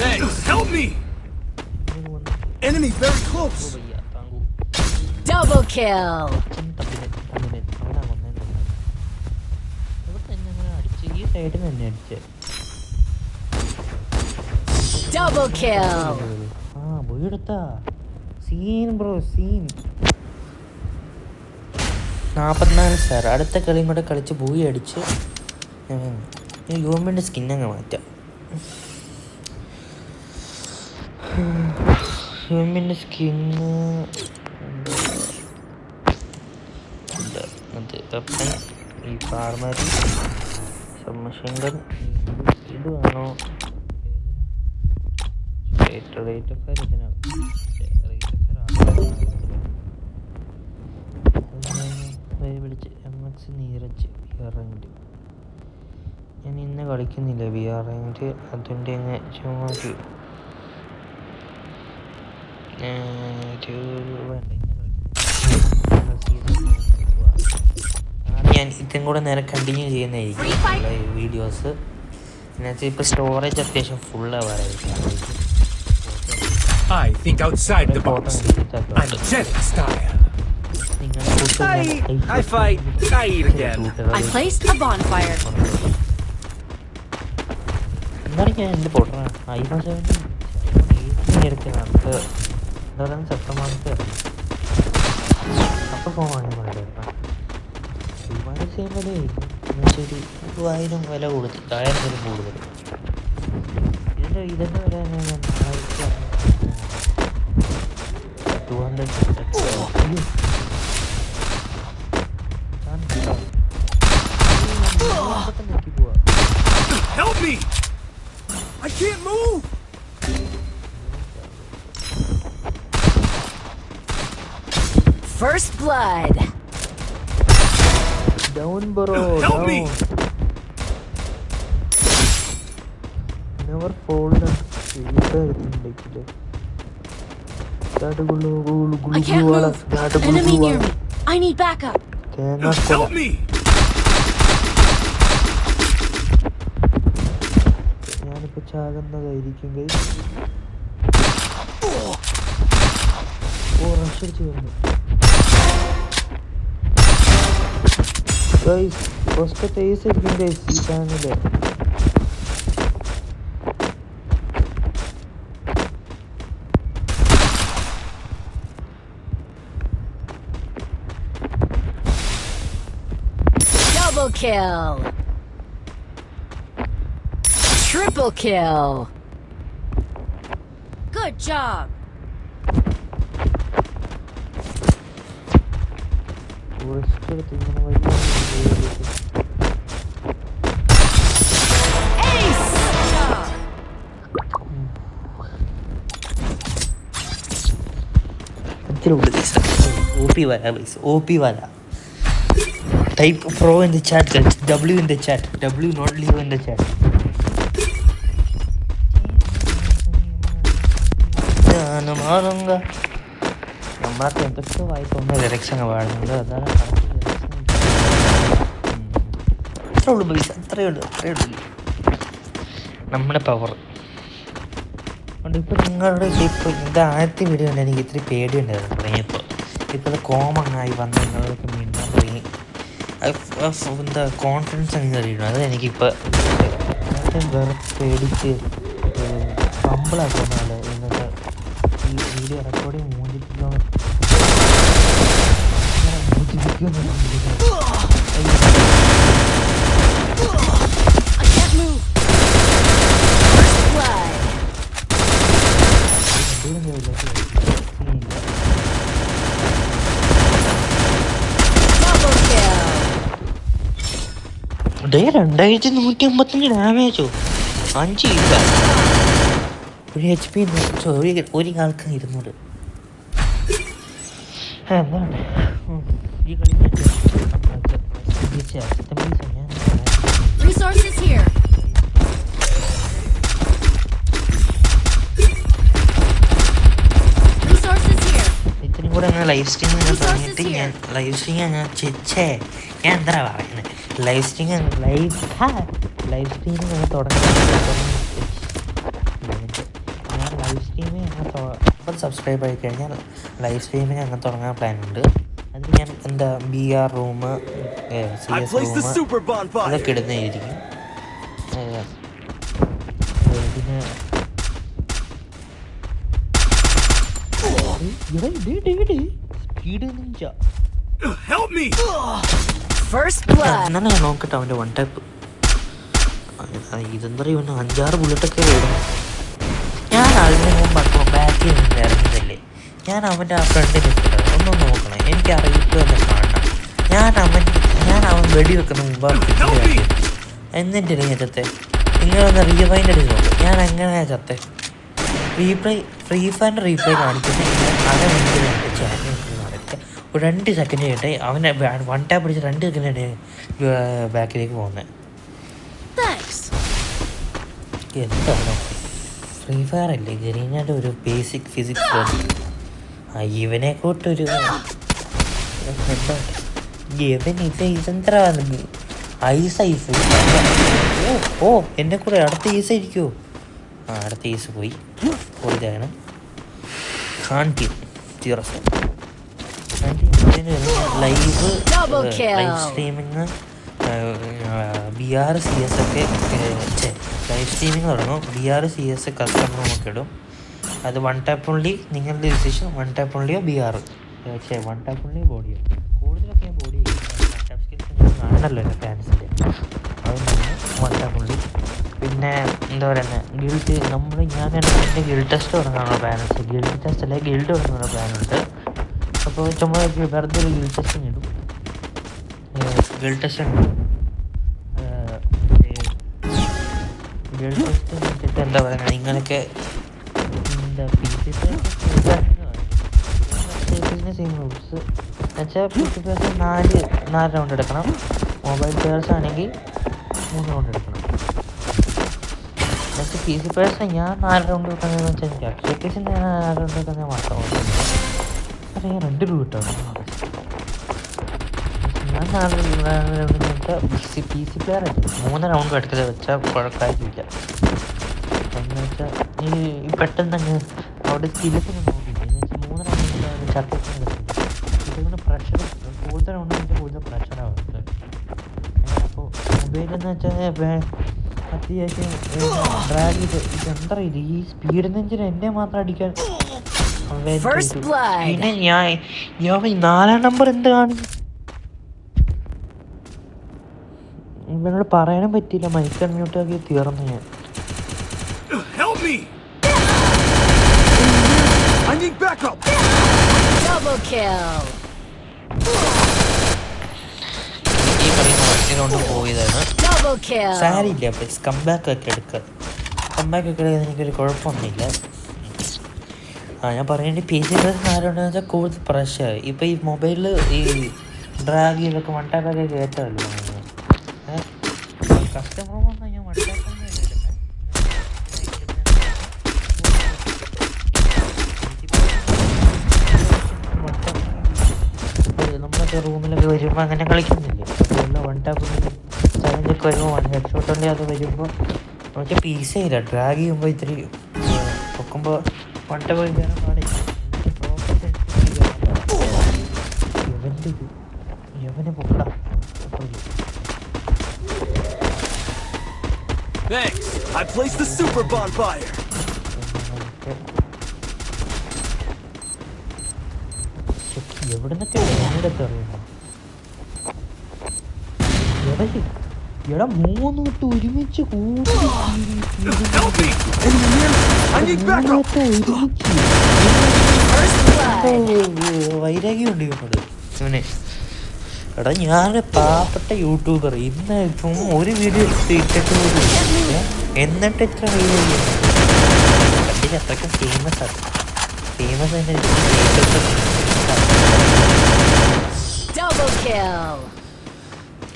Thanks. Help me! Enemy very close. Double kill. Double kill. Scene bro, scene. 44 star. അടുത്ത കളിയും കൂടെ കളിച്ച് buoy അടിച്ച് യൂമിൻ്റെ സ്കിന്നങ്ങ് മാറ്റാം. യൂമിൻ്റെ skin അത് weapon, ഈ ഫാർമറി, സബ്മഷീൻ gun. ഇത് വേണോ? റേറ്റൊക്കെ ഇതിനാണ്. വിളിച്ച് MX നീരജ് VR റാങ്ക്. ഞാൻ ഇന്ന് കളിക്കുന്നില്ല VR റാങ്ക്, അതിൻ്റെ അങ്ങ് ചുമ്മാ ഞാൻ ഇതും കൂടെ നേരെ കണ്ടിന്യൂ ചെയ്യുന്നതായിരിക്കും വീഡിയോസ്. എന്നുവെച്ചാൽ ഇപ്പോൾ സ്റ്റോറേജ് അത്യാവശ്യം ഫുള്ളാവാറായിരിക്കും. I think outside the box. I'm Jedi style. I fight. I eat again. I placed a bonfire. എന്താണ് ഞാൻ എന്ത് പോട്ടണ iPhone 17 എടുക്കണം. എന്താ പറയുക, സെപ്റ്റംബർ അപ്പോൾ ഫോൺ വാങ്ങി വേണ്ടിയിരുന്ന ഒരുപാട് സെയിം വിലയായിരിക്കും. ശരി, 1000 വില കൊടുത്ത് 1000 കൂടുതൽ. ഇതിൻ്റെ വില ഞാൻ 200. Help me! I can't move! First blood. Down bro, Help down. me. Never fall down. I can't move. Enemy near me. I need backup. Help me! ഞാനിപ്പോ ചാകുന്നതായിരിക്കും റഷ് അടിച്ച് വരുന്നു ഗൈസ് ഫസ്റ്റ് ഏസ് ആയിരിക്കും ഗൈസ് ഈ ചാനലില് Double kill. Triple kill. Good job. Rush എടുത്ത് ഇങ്ങനെ വലിയ Ace. Job. OP wala. Type pro in the chat, guys. W in the chat. W not leave in the chat. നമ്മളൊക്കെ എന്തൊക്കെ വായിക്കുന്ന lyrics അങ്ങ് പാടുന്നുണ്ട് അതാണ് അത്രേ ഉള്ളൂ പൈസ അത്രയേ ഉള്ളൂ നമ്മുടെ പവർ അതുകൊണ്ട് ഇപ്പോൾ നിങ്ങളുടെ ഇപ്പോൾ ഇത് ആദ്യത്തെ വീഡിയോ ഉണ്ട് എനിക്ക് ഇത്തിരി പേടിയുണ്ടായിരുന്നു തുടങ്ങിയപ്പോൾ ഇപ്പോൾ അത് കോമൺ ആയി വന്ന് നിങ്ങളൊക്കെ മിണ്ടാൻ തുടങ്ങി എന്താ കോൺഫിഡൻസ് അങ്ങ് അറിയണം അത് എനിക്കിപ്പോൾ വേറെ പേടിച്ച് ഫമ്പിളാക്കുന്നതല്ല എന്നിട്ട് ഈ വീഡിയോ റെക്കോർഡിങ് മോചിപ്പിക്കുമെന്ന് I can't move. First blood. Double kill. 2155 ഡാമേജോ 5 ഇല്ല ഒരു HP ഒരു ആൾക്ക് 200 എന്താണ് ഈ കളി Resources here. Resources here. ഇത്രയും കൂടെ അങ്ങനെ ലൈവ് സ്ട്രീം തുടങ്ങിയിട്ട് ഞാൻ ലൈവ് സ്ട്രീം ഞാൻ ഞാൻ എന്താ പറയുന്നത് ലൈവ് സ്ട്രീം ലൈവ് സ്ട്രീമിങ് അങ്ങനെ തുടങ്ങി ഞാൻ ലൈവ് സ്ട്രീമിങ് അങ്ങനെ സബ്സ്ക്രൈബ് ആയി കഴിഞ്ഞാൽ ലൈവ് സ്ട്രീമിങ് അങ്ങനെ തുടങ്ങാൻ പ്ലാനുണ്ട് അതിന് ഞാൻ എന്താ BR റൂം CS റൂം അതൊക്കെ ഇടുന്നതായിരിക്കും പിന്നെ speed Help me! First blood. എന്നാണ് നോക്കട്ടെ അവൻ്റെ വൺ ടാപ്പ് ഇതെന്താ പറയുക 5-6 ബുള്ളറ്റൊക്കെ വരും ഞാൻ അതിന് മുമ്പ് ബാക്കിൽ നിന്ന് ഇറങ്ങുന്നില്ലേ ഞാൻ അവൻ്റെ ആ ഫ്രണ്ടിൽ നിൽക്കുന്നത് ഒന്ന് നോക്കണം എനിക്ക് അറിയില്ല ഒന്ന് കാണണം ഞാൻ അവൻ വെടി വെക്കുന്ന മുമ്പ് എന്നിട്ട് ഞാൻ ചത്തെ നിങ്ങളൊന്ന് റീവൈൻഡ് അടിച്ച് നോക്കും ഞാൻ എങ്ങനെയാണ് ചത്തെ ഫ്രീ ഫയറിൻ്റെ റീപ്ലേ കാണിക്കുന്നത് അര മിനിറ്റ് രണ്ട് ചാനൽ നടക്കുക ഒരു 2 സെക്കൻഡ് കഴിഞ്ഞിട്ട് അവനെ വൺ ടാപ്പ് അടിച്ച് 2 സെക്കൻഡ് ബാക്കിലേക്ക് പോകുന്നത് എന്താണോ ഫ്രീ ഫയർ അല്ലേ ഗരീനാൻ്റെ ഒരു ബേസിക് ഫിസിക്സ് ഇവനെ കൂട്ടൊരു എന്താ ഇവൻ ഇതെന്താ ഐസ് ഓ എന്നെ കൂടെ അടുത്ത ഈസ് ആയിരിക്കുമോ അടുത്ത ഈസ് പോയതാണ് ലൈവ് സ്ട്രീമിങ് BR CS ഒക്കെ ലൈവ് സ്ട്രീമിങ് തുടങ്ങും BR CS കസ്റ്റമറുമൊക്കെ ഇടും അത് വൺ ടാപ്പ് ഓൺലി നിങ്ങളുടെ ഡിസിഷൻ വൺ ടാപ്പ് ഓൺലിയോ BR വൺ ടാപ്പ് ഓൺലി ബോഡിയോ കൂടുതലൊക്കെ ഞാൻ ബോഡി വൺ ടാപ്പ് സ്കിൽസ് കാണണമല്ലോ എൻ്റെ ഫാൻസിൻ്റെ അതുകൊണ്ടാണ് വൺ ടാപ്പ് ഓൺലി പിന്നെ എന്താ പറയുന്നത് ഞാൻ എൻ്റെ ഗിൽഡ് ടെസ്റ്റ് തുടങ്ങാനുള്ള പ്ലാനുണ്ട് ഗിൽഡ് ടെസ്റ്റ് അല്ലെങ്കിൽ ഗിൽഡ് തുടങ്ങാനുള്ള പ്ലാനുണ്ട് അപ്പോൾ ചുമ്മാ വെറുതെ ഒരു ഗിൽഡ് ടെസ്റ്റിങ് ഇടും ഗിൽഡ് ടെസ്റ്റ് ഉണ്ട് ഗിൽഡ് ടെസ്റ്റ് എന്താ പറയുക, ഇങ്ങനെയൊക്കെ എന്താ സെയിം റൂൾസ് എന്നുവെച്ചാൽ പി സി പ്ലേയേഴ്സ് 4 റൗണ്ട് എടുക്കണം. മൊബൈൽ പ്ലെയേഴ്സ് ആണെങ്കിൽ 3 റൗണ്ട് എടുക്കണം. എന്നുവെച്ചാൽ പി സി പ്ലേയേഴ്സ് ഞാൻ 4 റൗണ്ട് വെക്കുന്നതെന്ന് വെച്ചാൽ എനിക്ക് അക്ഷയക്കേസിന് ഞാൻ 4 റൗണ്ട് വെക്കുന്നത് മാത്രമാണ്. അത് ഞാൻ 2 രൂപ കിട്ടും. ഞാൻ 4 റൗണ്ട് വെച്ചാൽ പി സി പ്ലെയർ ആയിട്ട് 3 റൗണ്ട് എടുക്കുന്നത് വെച്ചാൽ കുഴപ്പമില്ല. എന്ന് വെച്ചാൽ ഈ പെട്ടെന്ന് തന്നെ അവിടെ സ്കില്ലൊക്കെ നോക്കിയിട്ട് എന്ന് വെച്ചാൽ 3 റൗണ്ട് ചത്തിട്ട് ഇതുകൊണ്ട് പ്രഷർ കൂടുതൽ റൗണ്ട് വെച്ചാൽ കൂടുതൽ പ്രഷറാവുന്നത്. അപ്പോൾ മൊബൈലെന്ന് വെച്ചാൽ അത്യാവശ്യം ഡ്രാഗ് ചെയ്ത് ഇതെന്താ ഇത് ഈ സ്പീഡ് നെഞ്ചിന് എന്നെ മാത്രം അടിക്കാൻ. പിന്നെ ഞാൻ 4-ാം നമ്പർ എന്ത് കാണിക്കും ഇവനോട് പറയാനും പറ്റിയില്ല. മൈക്ക് അൺമ്യൂട്ട് ആക്കി തീർന്നു ഞാൻ. ഈ പറയുന്ന വണ്ടിയിലോണ്ട് പോയതാണ്. സാരില്ല, കംബാക്ക് ഒക്കെ എടുക്കുക. കംബാക്ക് ഒക്കെ എടുക്കാൻ എനിക്കൊരു കുഴപ്പമൊന്നുമില്ല. ഞാൻ പറയേണ്ടി പി സി പ്ലസ് 4 റൗണ്ടെന്ന് വെച്ചാൽ കൂടുതൽ പ്രഷർ. ഇപ്പം ഈ മൊബൈലിൽ ഈ ഡ്രാഗ് ചെയ്തൊക്കെ വൺ ടാപ്പൊക്കെ കയറ്റമല്ലോ. കസ്റ്റമർ വന്നാൽ ഞാൻ വൺ ടാപ്പ് നമ്മളൊക്കെ റൂമിലൊക്കെ വരുമ്പോൾ അങ്ങനെ കളിക്കുന്നില്ലേ. അപ്പോൾ വൺ ടാപ്പ് ചലഞ്ചൊക്കെ വരുമ്പോൾ ഹെഡ് ഷോട്ട് ഉണ്ടെങ്കിൽ അത് വരുമ്പോൾ നമുക്ക് പീസ് ചെയ്യില്ല. ഡ്രാഗ് ചെയ്യുമ്പോൾ ഇത്തിരി പൊക്കുമ്പോൾ വൺ ടാപ്പ് കഴിക്കാനും പാടില്ല. യവനെ പൊക്കടാ. Thanks. I placed the super bonfire. എവിടുന്നൊക്കെ അറിയുന്നു എടാ 3 തൊട്ട് ഒരുമിച്ച് വൈരാഗ്യമുണ്ട് ഇവനോട്. ഇവനെ എടാ ഞാൻ പാവപ്പെട്ട യൂട്യൂബർ ഇന്ന് ഇപ്പം ഒരു വീഡിയോ ഇട്ടിട്ട് എന്നിട്ട് ഇത്ര വൈരാഗ്യം കണ്ടിട്ട് അത്രയ്ക്ക് ഫേമസ് ആണ്. ഫേമസ് തന്നെ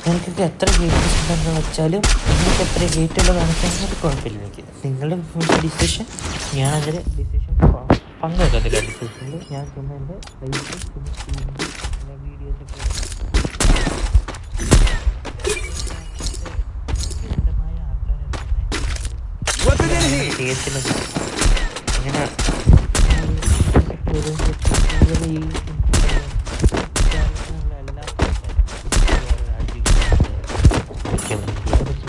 എനിക്കൊക്കെ എത്ര ഗേറ്റ്സ് ഉണ്ടെന്ന് വെച്ചാലും നിങ്ങൾക്ക് എത്ര ഗേറ്റുള്ള കാണിച്ചാൽ കുഴപ്പമില്ല. എനിക്ക് നിങ്ങളുടെ ഡിസിഷൻ, ഞാൻ അതിൽ ഡിസിഷൻ പങ്കെടുക്കത്തില്ല. ഡിസിഷനിൽ ഞാൻ ചുമ്മാ എൻ്റെ ലൈഫ് വീഡിയോസൊക്കെ ചെയ്യത്തില്ല. അങ്ങനെ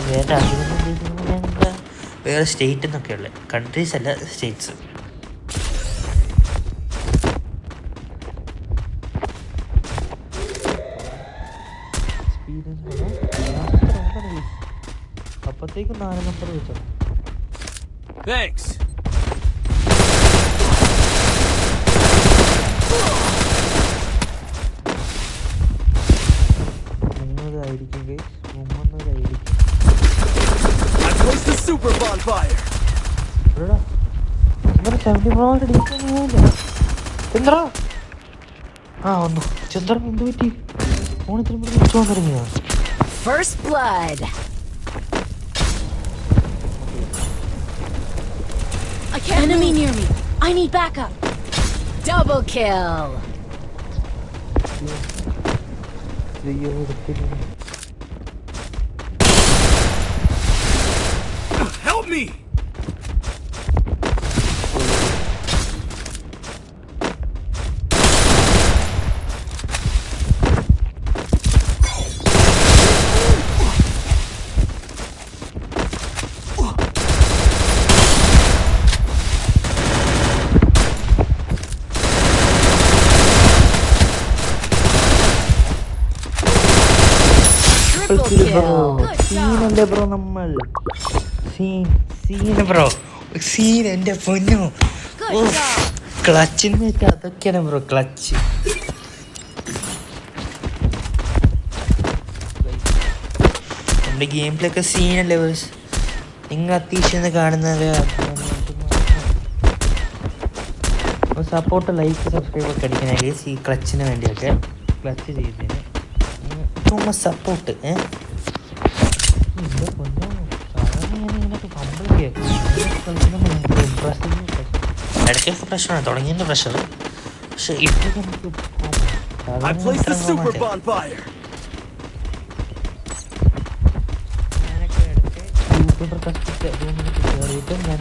വേറെ രാജ്യങ്ങൾ വേറെ സ്റ്റേറ്റ് എന്നൊക്കെ ഉള്ളത്, കൺട്രീസ് അല്ല സ്റ്റേറ്റ്സ്. അപ്പത്തേക്ക് 4 നമ്പർ വെച്ചോ. Thanks. I placed the super bonfire. Chandra ഒന്ന് ചന്ദ്ര എന്ത് പറ്റി? ഓണത്തിന് വിളിച്ചു തുടങ്ങിയ First blood. Enemy near me. I need backup. Double kill. Help me. സീനല്ലേ ബ്രോ, നമ്മൾ സീന ബ്രോ, സീൻ എൻ്റെ പൊന്നു. ക്ലച്ചിന്ന് വെച്ചാൽ അതൊക്കെയാണ് ബ്രോ ക്ലച്ച്. നമ്മുടെ ഗെയിം പ്ലേ ഒക്കെ സീനല്ലേ ബസ്. നിങ്ങൾ അത്യാവശ്യം കാണുന്നത് സപ്പോർട്ട്, ലൈക്ക്, സബ്സ്ക്രൈബ് ഒക്കെ അടിക്കണേ ഗൈസ്. ഈ ക്ലച്ചിന് വേണ്ടിയൊക്കെ ക്ലച്ച് ചെയ്തതിന് ചുമ്മാ സപ്പോർട്ട്. ഇടയ്ക്കൊക്കെ പ്രശ്നമാണ്, തുടങ്ങിയതിൻ്റെ പ്രഷർ. പക്ഷെ ഇപ്പോൾ നമുക്ക് യൂട്യൂബർ കയറിയിട്ട് ഞാൻ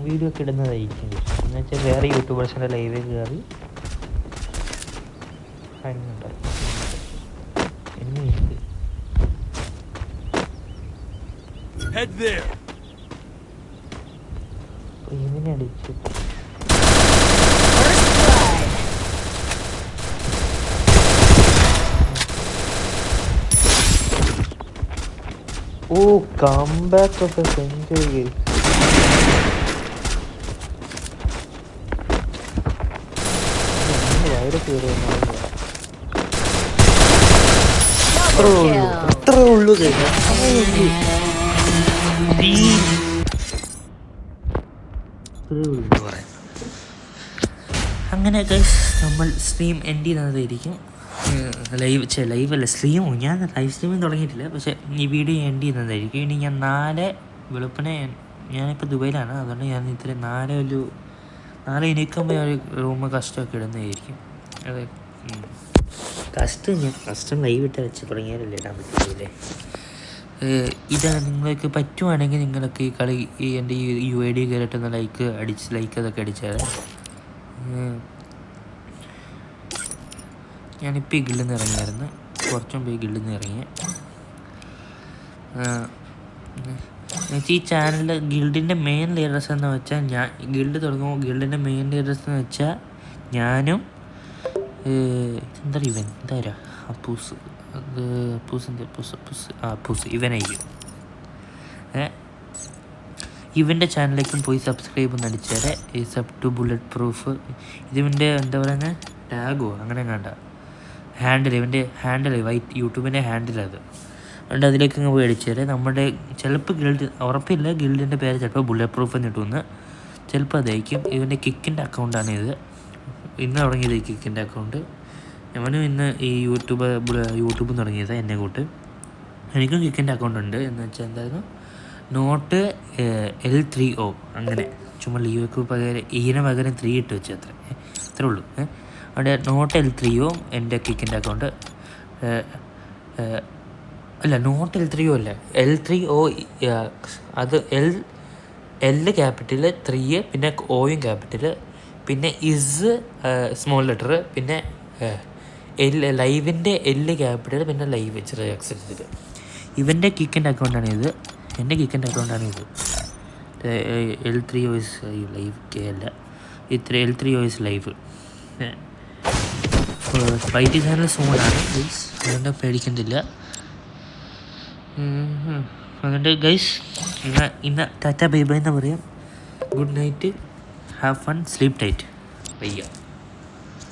വീഡിയോ ഒക്കെ ഇടുന്നതായിരിക്കും. എന്ന് വെച്ചാൽ വേറെ യൂട്യൂബേഴ്സിൻ്റെ ലൈവിൽ കയറി കാര്യങ്ങളുണ്ടാവും. ഇങ്ങനെ അടിച്ചു. Oh, comeback of a century. അങ്ങനെ നമ്മൾ സ്ട്രീം എൻഡ് ചെയ്യുന്നതായിരിക്കും. ലൈവല്ല സ്ട്രീമോ, ഞാൻ ലൈവ് സ്ട്രീമിങ് തുടങ്ങിയിട്ടില്ല. പക്ഷേ ഈ വീഡിയോ എൻഡ് ചെയ്യുന്നതായിരിക്കും. ഇനി ഞാൻ 4 വെളുപ്പിനെ, ഞാനിപ്പോൾ ദുബൈയിലാണ്, അതുകൊണ്ട് ഞാൻ ഇത്ര 4 എനിക്കുമ്പോൾ ഒരു റൂം കഷ്ടമൊക്കെ ഇടുന്നതായിരിക്കും. അത് കഷ്ടം ലൈവ് ഇട്ട് വെച്ച് തുടങ്ങിയാലല്ലേ ഇടാൻ പറ്റില്ലേ. ഇതാണ് നിങ്ങൾക്ക് പറ്റുവാണെങ്കിൽ നിങ്ങളൊക്കെ ഈ കളി എൻ്റെ ഈ UID കയറിയിട്ടൊന്ന് ലൈക്ക് അതൊക്കെ അടിച്ചാൽ. ഞാനിപ്പോൾ ഈ ഗിൽഡിൽ നിന്ന് ഇറങ്ങിയായിരുന്നു, കുറച്ചും പോയി ഗിൽഡിൽ നിന്ന് ഇറങ്ങി. ഈ ചാനലിൽ ഗിൽഡിൻ്റെ മെയിൻ ലീഡേഴ്സ് എന്ന് വെച്ചാൽ, ഞാൻ ഗിൽഡ് തുടങ്ങുമ്പോൾ ഗിൽഡിൻ്റെ മെയിൻ ലീഡേഴ്സ് എന്ന് വെച്ചാൽ ഞാനും എന്താ അപ്പൂസ് ഇവനായിരിക്കും. ഇവൻ്റെ ചാനലിലേക്കും പോയി സബ്സ്ക്രൈബ് ഒന്ന് അടിച്ചേരെ. ഈ സബ് ടു ബുള്ളറ്റ് പ്രൂഫ്, ഇതിവൻ്റെ എന്താ പറയുന്നത്, ടാഗോ അങ്ങനെ കണ്ട ഹാൻഡിൽ, ഇവൻ്റെ ഹാൻഡിൽ വൈറ്റ് യൂട്യൂബിൻ്റെ ഹാൻഡിലത്. അതുകൊണ്ട് അതിലേക്ക് അങ്ങ് പോയി അടിച്ചേരെ. നമ്മുടെ ചിലപ്പോൾ ഗിൽഡ് ഉറപ്പില്ല, ഗിൽഡിൻ്റെ പേര് ചിലപ്പോൾ ബുള്ളറ്റ് പ്രൂഫ് എന്ന് ഇട്ടുമെന്ന്, ചിലപ്പോൾ അതായിരിക്കും. ഇവൻ്റെ കിക്കിൻ്റെ അക്കൗണ്ടാണ് ഇത്. ഇന്ന് തുടങ്ങിയത് ഈ കിക്കിൻ്റെ അക്കൗണ്ട്. അവനും ഇന്ന് ഈ യൂട്യൂബ് തുടങ്ങിയത് എന്നെ കൂട്ട്. എനിക്കും കിക്കിൻ്റെ അക്കൗണ്ട് ഉണ്ട്. എന്ന് വെച്ചാൽ എന്തായിരുന്നു, നോട്ട് L3O അങ്ങനെ ചുമ്മാ ലീവൊക്കെ പകരം ഈനെ പകരം 3 ഇട്ട് വെച്ച് അത്രേ ഉള്ളൂ. അവിടെ നോട്ട് L3O എൻ്റെ കിക്കിൻ്റെ അക്കൗണ്ട്. അല്ല, നോട്ട് L3O അല്ല, L3O. അത് L ക്യാപിറ്റൽ, 3 പിന്നെ ഓയും ക്യാപിറ്റൽ, പിന്നെ ഇസ് സ്മോൾ ലെറ്റർ, പിന്നെ ലൈവിൻ്റെ L ക്യാപിറ്റൽ, പിന്നെ ലൈവ് ചെറിയ അക്ഷരത്തിൽ. ഇവൻ്റെ കിക്കിൻ്റെ അക്കൗണ്ടാണിത്, എൻ്റെ കിക്കിൻ്റെ അക്കൗണ്ടാണിത്. L3O ഇസ് ലൈവ് കെ അല്ല, L3O is live. White channel സോണാണ് ഗൈസ്, അതുകൊണ്ട് പേടിക്കുന്നില്ല. അതുകൊണ്ട് ഗൈസ് ഇന്ന് ടാറ്റ ബൈ ബൈ എന്ന് പറയാം. Good night, have fun, sleep tight. വയ്യ.